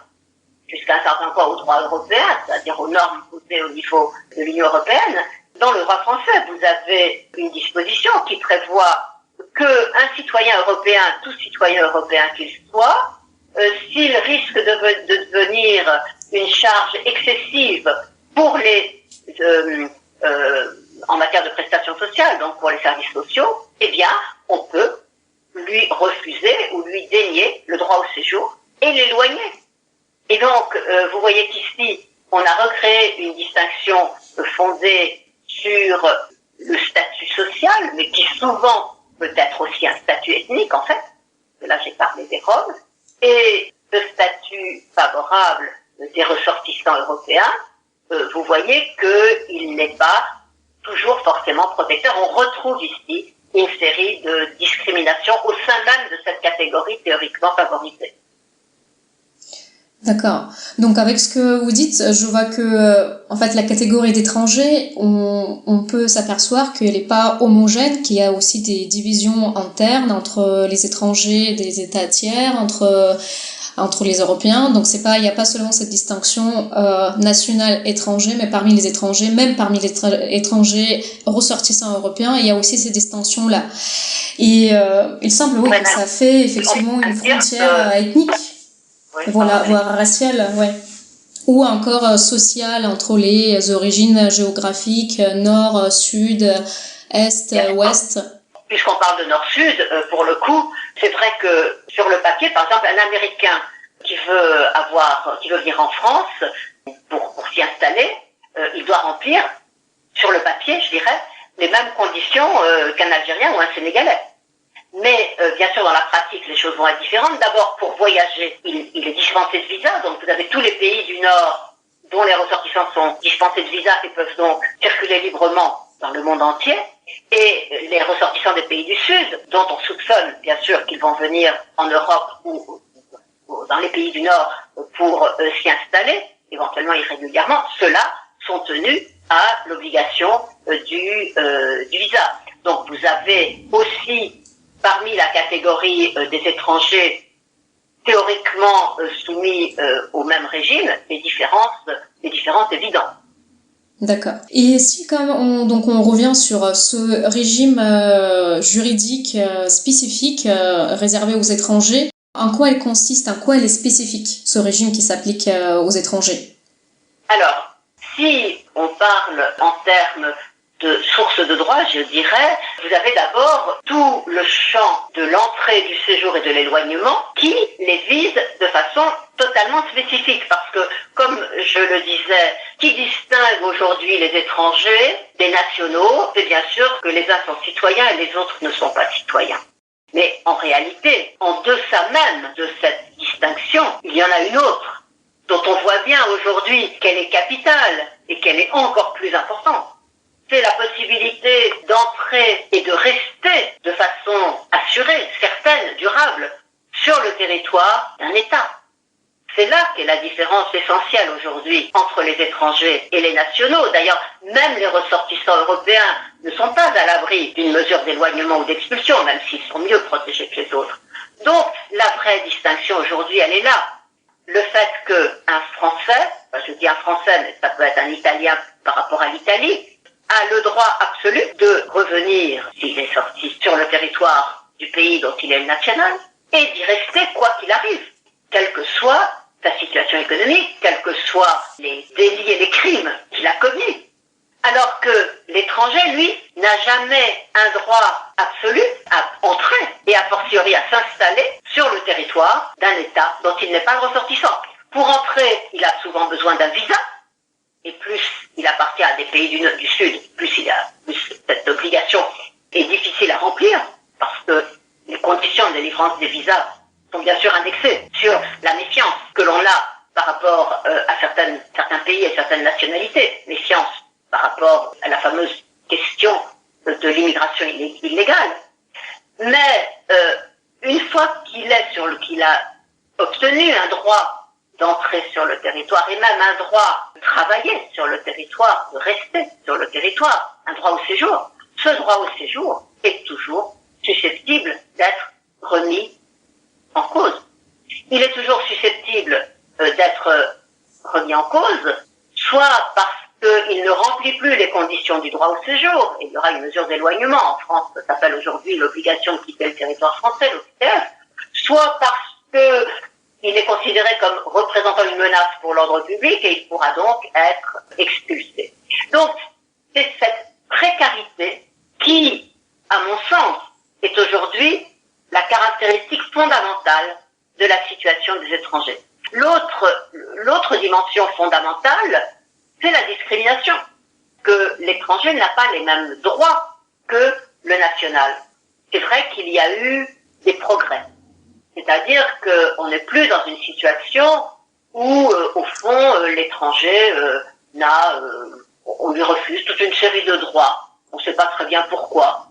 jusqu'à un certain point au droit européen, c'est-à-dire aux normes posées au niveau de l'Union européenne, dans le droit français, vous avez une disposition qui prévoit qu'un citoyen européen, tout citoyen européen qu'il soit, s'il risque de devenir une charge excessive pour en matière de prestations sociales, donc pour les services sociaux, eh bien, on peut lui refuser ou lui dénier le droit au séjour et l'éloigner. Et donc, vous voyez qu'ici, on a recréé une distinction fondée sur le statut social, mais qui souvent peut être aussi un statut ethnique, en fait. Là, j'ai parlé des Roms. Et ce statut favorable des ressortissants européens, vous voyez qu'il n'est pas toujours forcément protecteur. On retrouve ici une série de discriminations au sein même de cette catégorie théoriquement favorisée. D'accord. Donc avec ce que vous dites, je vois que en fait la catégorie d'étrangers, on peut s'apercevoir qu'elle n'est pas homogène, qu'il y a aussi des divisions internes entre les étrangers des États tiers, entre les Européens. Donc il n'y a pas seulement cette distinction nationale étranger, mais parmi les étrangers, même parmi les étrangers ressortissants européens, il y a aussi ces distinctions là. Et il semble que ça fait effectivement une frontière ethnique. Voilà, voire raciale, ouais. Ou encore sociale entre les origines géographiques, nord, sud, est, ouest. Puisqu'on parle de nord-sud, pour le coup, c'est vrai que sur le papier, par exemple, un Américain qui qui veut venir en France pour s'y installer, il doit remplir, sur le papier, je dirais, les mêmes conditions qu'un Algérien ou un Sénégalais. Mais bien sûr, dans la pratique, les choses vont être différentes. D'abord, pour voyager, il est dispensé de visa. Donc, vous avez tous les pays du Nord dont les ressortissants sont dispensés de visa et peuvent donc circuler librement dans le monde entier. Et les ressortissants des pays du Sud, dont on soupçonne, bien sûr, qu'ils vont venir en Europe ou dans les pays du Nord pour s'y installer, éventuellement irrégulièrement, ceux-là sont tenus à l'obligation du visa. Donc, vous avez aussi parmi la catégorie des étrangers théoriquement soumis au même régime, des différences évidentes. D'accord. Et si quand on revient sur ce régime juridique spécifique réservé aux étrangers, en quoi il consiste, en quoi il est spécifique, ce régime qui s'applique aux étrangers? Alors, si on parle en termes de sources de droit, je dirais, vous avez d'abord tout le champ de l'entrée, du séjour et de l'éloignement qui les vise de façon totalement spécifique. Parce que, comme je le disais, qui distingue aujourd'hui les étrangers des nationaux, c'est bien sûr que les uns sont citoyens et les autres ne sont pas citoyens. Mais en réalité, en deçà même de cette distinction, il y en a une autre, dont on voit bien aujourd'hui qu'elle est capitale et qu'elle est encore plus importante. C'est la possibilité d'entrer et de rester de façon assurée, certaine, durable, sur le territoire d'un État. C'est là qu'est la différence essentielle aujourd'hui entre les étrangers et les nationaux. D'ailleurs, même les ressortissants européens ne sont pas à l'abri d'une mesure d'éloignement ou d'expulsion, même s'ils sont mieux protégés que les autres. Donc, la vraie distinction aujourd'hui, elle est là. Le fait qu'un Français, je dis un Français, mais ça peut être un Italien par rapport à l'Italie, a le droit absolu de revenir, s'il est sorti, sur le territoire du pays dont il est le national, et d'y rester quoi qu'il arrive, quelle que soit sa situation économique, quels que soient les délits et les crimes qu'il a commis. Alors que l'étranger, lui, n'a jamais un droit absolu à entrer et a fortiori à s'installer sur le territoire d'un État dont il n'est pas le ressortissant. Pour entrer, il a souvent besoin d'un visa, et plus il appartient à des pays du Sud, plus cette obligation est difficile à remplir, parce que les conditions de délivrance des visas sont bien sûr indexées sur la méfiance que l'on a par rapport à certains pays et certaines nationalités, méfiance par rapport à la fameuse question de l'immigration illégale. Mais une fois qu'il a obtenu un droit d'entrer sur le territoire et même un droit de travailler sur le territoire, de rester sur le territoire, un droit au séjour, ce droit au séjour est toujours susceptible d'être remis en cause. Il est toujours susceptible d'être remis en cause, soit parce qu'il ne remplit plus les conditions du droit au séjour, et il y aura une mesure d'éloignement. En France, ça s'appelle aujourd'hui l'obligation de quitter le territoire français, l'OQTF, soit parce que il est considéré comme représentant une menace pour l'ordre public et il pourra donc être expulsé. Donc, c'est cette précarité qui, à mon sens, est aujourd'hui la caractéristique fondamentale de la situation des étrangers. L'autre dimension fondamentale, c'est la discrimination, que l'étranger n'a pas les mêmes droits que le national. C'est vrai qu'il y a eu des progrès. C'est-à-dire qu'on n'est plus dans une situation où, au fond, l'étranger on lui refuse toute une série de droits. On ne sait pas très bien pourquoi.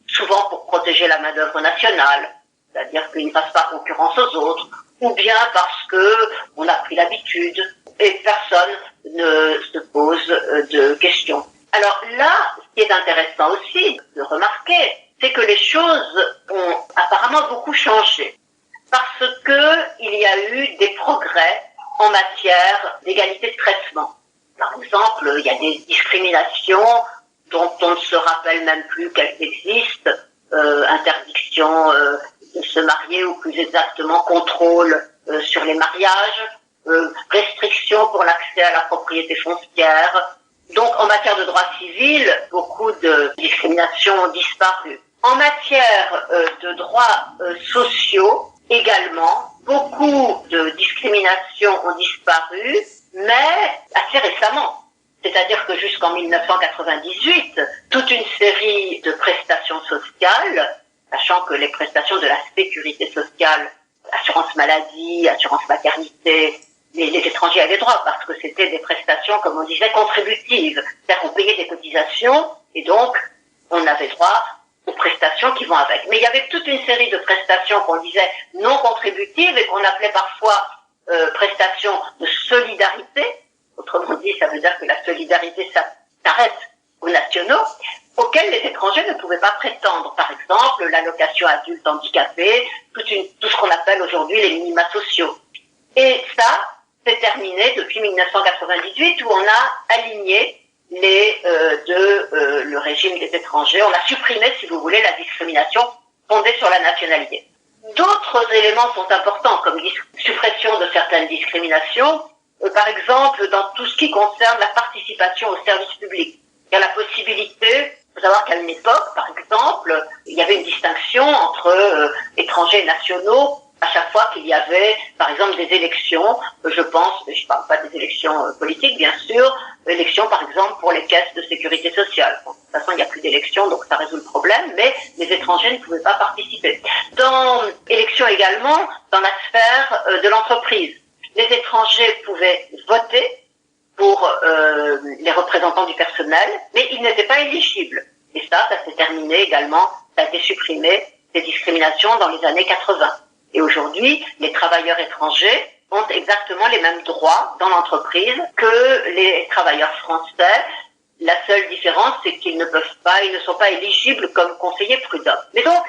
Souvent pour protéger la main-d'œuvre nationale, c'est-à-dire qu'il ne fasse pas concurrence aux autres, ou bien parce que on a pris l'habitude et personne ne se pose de questions. Alors là, ce qui est intéressant aussi de remarquer, c'est que les choses ont apparemment beaucoup changé. Parce que il y a eu des progrès en matière d'égalité de traitement. Par exemple, il y a des discriminations dont on ne se rappelle même plus qu'elles existent, interdiction de se marier ou plus exactement contrôle sur les mariages, restrictions pour l'accès à la propriété foncière. Donc en matière de droit civil, beaucoup de discriminations ont disparu. En matière de droits sociaux, également, beaucoup de discriminations ont disparu, mais assez récemment. C'est-à-dire que jusqu'en 1998, toute une série de prestations sociales, sachant que les prestations de la sécurité sociale, assurance maladie, assurance maternité, les étrangers avaient droit parce que c'était des prestations, comme on disait, contributives. C'est-à-dire qu'on payait des cotisations et donc on avait droit aux prestations qui vont avec. Mais il y avait toute une série de prestations qu'on disait non contributives et qu'on appelait parfois prestations de solidarité. Autrement dit, ça veut dire que la solidarité s'arrête aux nationaux, auxquels les étrangers ne pouvaient pas prétendre. Par exemple, l'allocation adulte handicapé, tout ce qu'on appelle aujourd'hui les minima sociaux. Et ça, c'est terminé depuis 1998 où on a aligné le régime des étrangers. On a supprimé, si vous voulez, la discrimination fondée sur la nationalité. D'autres éléments sont importants, comme suppression de certaines discriminations. Par exemple, dans tout ce qui concerne la participation au service public. Il y a la possibilité, il faut savoir qu'à une époque, par exemple, il y avait une distinction entre étrangers et nationaux à chaque fois qu'il y avait, par exemple, des élections, je parle pas des élections politiques, bien sûr, élections, par exemple, pour les caisses de sécurité sociale. Bon, de toute façon, il n'y a plus d'élections, donc ça résout le problème, mais les étrangers ne pouvaient pas participer. Dans élections également, dans la sphère de l'entreprise. Les étrangers pouvaient voter pour les représentants du personnel, mais ils n'étaient pas éligibles. Et ça s'est terminé également, ça a été supprimé, ces discriminations dans les années 80. Et aujourd'hui, les travailleurs étrangers ont exactement les mêmes droits dans l'entreprise que les travailleurs français. La seule différence, c'est qu'ils ne sont pas éligibles comme conseillers prud'hommes. Mais donc,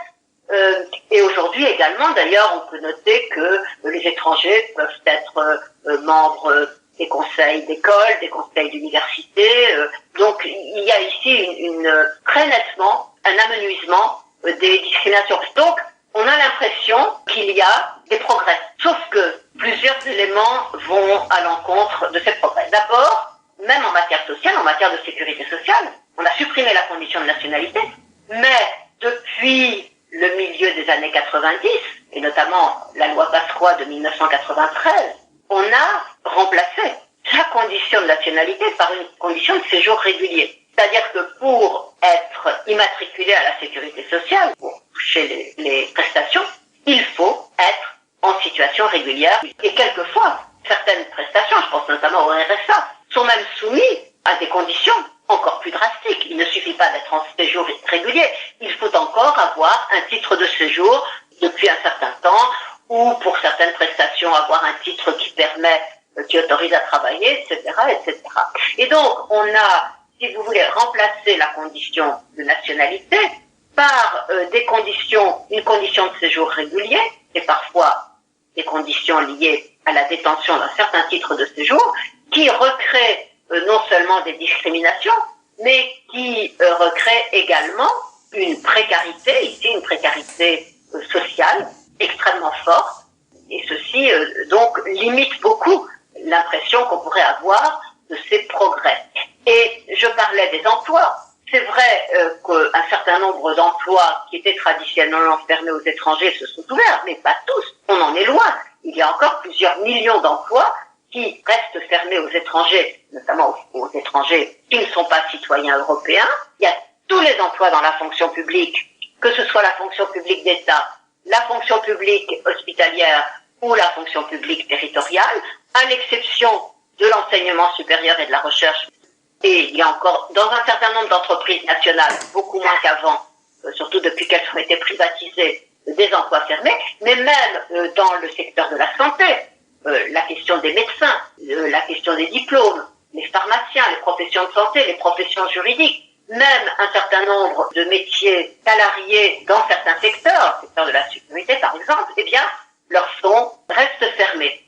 et aujourd'hui également, d'ailleurs, on peut noter que les étrangers peuvent être membres des conseils d'école, des conseils d'université. Donc, il y a ici très nettement un amenuisement des discriminations. Donc, on a l'impression qu'il y a des progrès. Sauf que plusieurs éléments vont à l'encontre de ces progrès. D'abord, même en matière sociale, en matière de sécurité sociale, on a supprimé la condition de nationalité, mais depuis le milieu des années 90, et notamment la loi Pasqua de 1993, on a remplacé la condition de nationalité par une condition de séjour régulier. C'est-à-dire que pour être immatriculé à la sécurité sociale, pour toucher les prestations, il faut être en situation régulière. Et quelquefois, certaines prestations, je pense notamment au RSA, sont même soumises à des conditions encore plus drastiques. Il ne suffit pas d'être en séjour régulier, il faut encore avoir un titre de séjour depuis un certain temps, ou pour certaines prestations avoir un titre qui autorise à travailler, etc., etc. Et donc, on a, si vous voulez, remplacer la condition de nationalité par une condition de séjour régulier, et parfois des conditions liées à la détention d'un certain titre de séjour, qui recrée non seulement des discriminations, mais qui recrée également une précarité, ici une précarité sociale extrêmement forte, et ceci donc limite beaucoup l'impression qu'on pourrait avoir de ces progrès. Et je parlais des emplois. C'est vrai qu'un certain nombre d'emplois qui étaient traditionnellement fermés aux étrangers se sont ouverts, mais pas tous. On en est loin. Il y a encore plusieurs millions d'emplois qui restent fermés aux étrangers, notamment aux étrangers qui ne sont pas citoyens européens. Il y a tous les emplois dans la fonction publique, que ce soit la fonction publique d'État, la fonction publique hospitalière ou la fonction publique territoriale, à l'exception de l'enseignement supérieur et de la recherche. Et il y a encore, dans un certain nombre d'entreprises nationales, beaucoup moins qu'avant, surtout depuis qu'elles ont été privatisées, des emplois fermés, mais même dans le secteur de la santé, la question des médecins, la question des diplômes, les pharmaciens, les professions de santé, les professions juridiques, même un certain nombre de métiers salariés dans certains secteurs, le secteur de la sécurité par exemple, eh bien, leurs fonds restent fermés.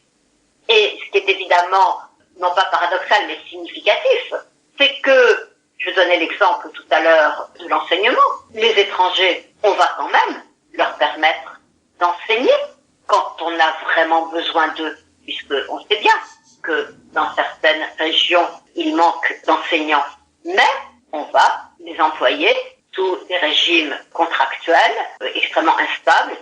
Et ce qui est évidemment, non pas paradoxal, mais significatif, c'est que, je donnais l'exemple tout à l'heure de l'enseignement, les étrangers, on va quand même leur permettre d'enseigner quand on a vraiment besoin d'eux, puisqu'on sait bien que dans certaines régions, il manque d'enseignants. Mais on va les employer sous des régimes contractuels extrêmement instables.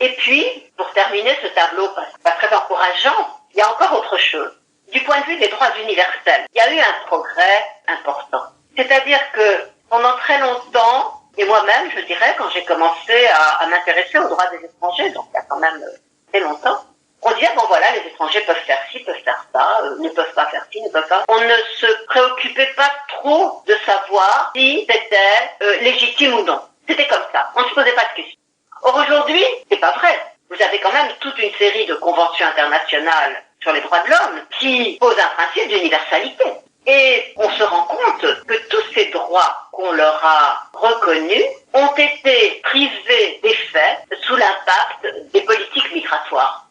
Et puis, pour terminer ce tableau pas très encourageant, il y a encore autre chose. Du point de vue des droits universels, il y a eu un progrès important. C'est-à-dire que pendant très longtemps, et moi-même, je dirais, quand j'ai commencé à m'intéresser aux droits des étrangers, donc il y a quand même très longtemps, on disait, bon voilà, les étrangers peuvent faire ci, peuvent faire ça, ne peuvent pas faire ci, ne peuvent pas. On ne se préoccupait pas trop de savoir si c'était légitime ou non. C'était comme ça. On ne se posait pas de questions. Or aujourd'hui, c'est pas vrai. Vous avez quand même toute une série de conventions internationales sur les droits de l'homme qui posent un principe d'universalité. Et on se rend compte que tous ces droits qu'on leur a reconnus ont été privés d'effet sous l'impact des politiques migratoires.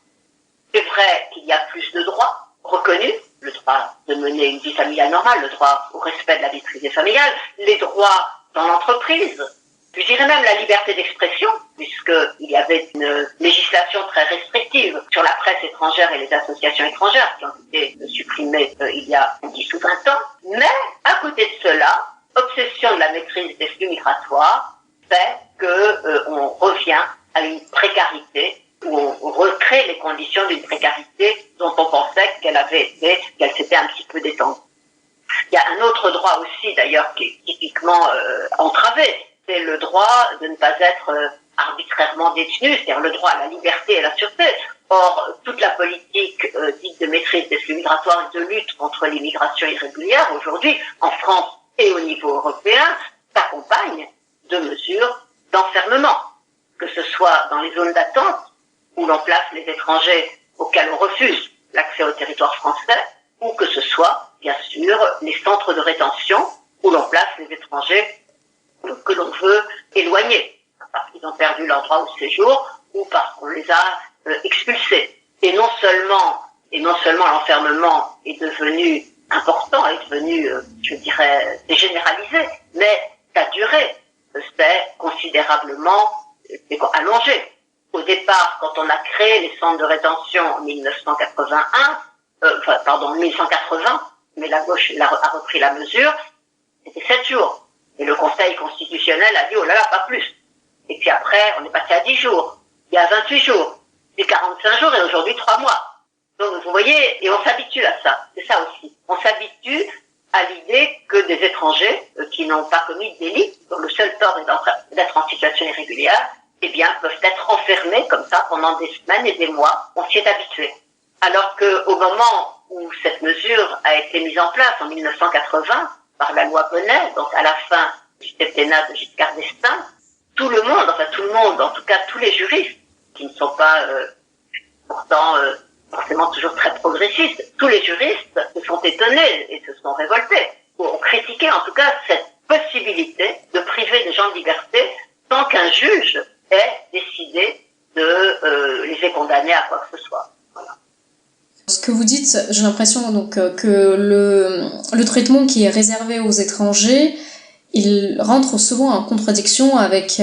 C'est vrai qu'il y a plus de droits reconnus, le droit de mener une vie familiale normale, le droit au respect de la vie privée familiale, les droits dans l'entreprise, je dirais même la liberté d'expression, puisqu'il y avait une législation très restrictive sur la presse étrangère et les associations étrangères qui ont été supprimées il y a 10 ou 20 ans. Mais, à côté de cela, obsession de la maîtrise des flux migratoires fait qu'on revient à une précarité, où on recrée les conditions d'une précarité dont on pensait qu'elle s'était un petit peu détendue. Il y a un autre droit aussi, d'ailleurs, qui est typiquement entravé. C'est le droit de ne pas être arbitrairement détenu, c'est-à-dire le droit à la liberté et à la sûreté. Or, toute la politique dite de maîtrise des flux migratoires et de lutte contre l'immigration irrégulière, aujourd'hui, en France et au niveau européen, s'accompagne de mesures d'enfermement, que ce soit dans les zones d'attente, où l'on place les étrangers auxquels on refuse l'accès au territoire français, ou que ce soit, bien sûr, les centres de rétention, où l'on place les étrangers que l'on veut éloigner, parce qu'ils ont perdu leur droit au séjour ou parce qu'on les a expulsés. Et non seulement l'enfermement est devenu important, est devenu, je dirais, généralisé, mais sa durée s'est considérablement allongée. Au départ, quand on a créé les centres de rétention en 1980, mais la gauche a repris la mesure, c'était 7 jours. Et le Conseil constitutionnel a dit, oh là là, pas plus. Et puis après, on est passé à 10 jours, il y a 28 jours, puis 45 jours et aujourd'hui 3 mois. Donc vous voyez, et on s'habitue à ça, c'est ça aussi. On s'habitue à l'idée que des étrangers qui n'ont pas commis de délit, dont le seul tort est d'être en situation irrégulière, eh bien, peuvent être enfermés comme ça pendant des semaines et des mois. On s'y est habitué. Alors qu'au moment où cette mesure a été mise en place en 1980, par la loi Bonnet, donc à la fin du septennat de Giscard d'Estaing, tout le monde, en tout cas tous les juristes, qui ne sont pas pourtant forcément toujours très progressistes, tous les juristes se sont étonnés et se sont révoltés, ou ont critiqué en tout cas cette possibilité de priver les gens de liberté sans qu'un juge ait décidé de les condamner à quoi que ce soit. Voilà. Ce que vous dites, j'ai l'impression donc que le traitement qui est réservé aux étrangers, il rentre souvent en contradiction avec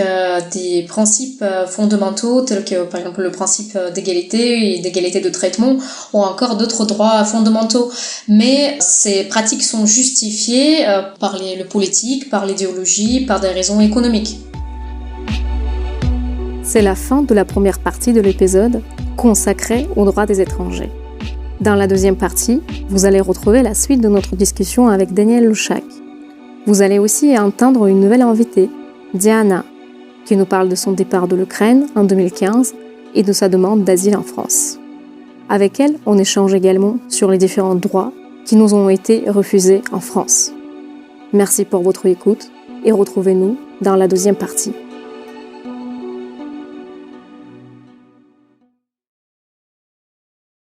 des principes fondamentaux tels que par exemple le principe d'égalité et d'égalité de traitement ou encore d'autres droits fondamentaux. Mais ces pratiques sont justifiées par le politique, par l'idéologie, par des raisons économiques. C'est la fin de la première partie de l'épisode consacré aux droits des étrangers. Dans la deuxième partie, vous allez retrouver la suite de notre discussion avec Daniel Louchak. Vous allez aussi entendre une nouvelle invitée, Diana, qui nous parle de son départ de l'Ukraine en 2015 et de sa demande d'asile en France. Avec elle, on échange également sur les différents droits qui nous ont été refusés en France. Merci pour votre écoute et retrouvez-nous dans la deuxième partie.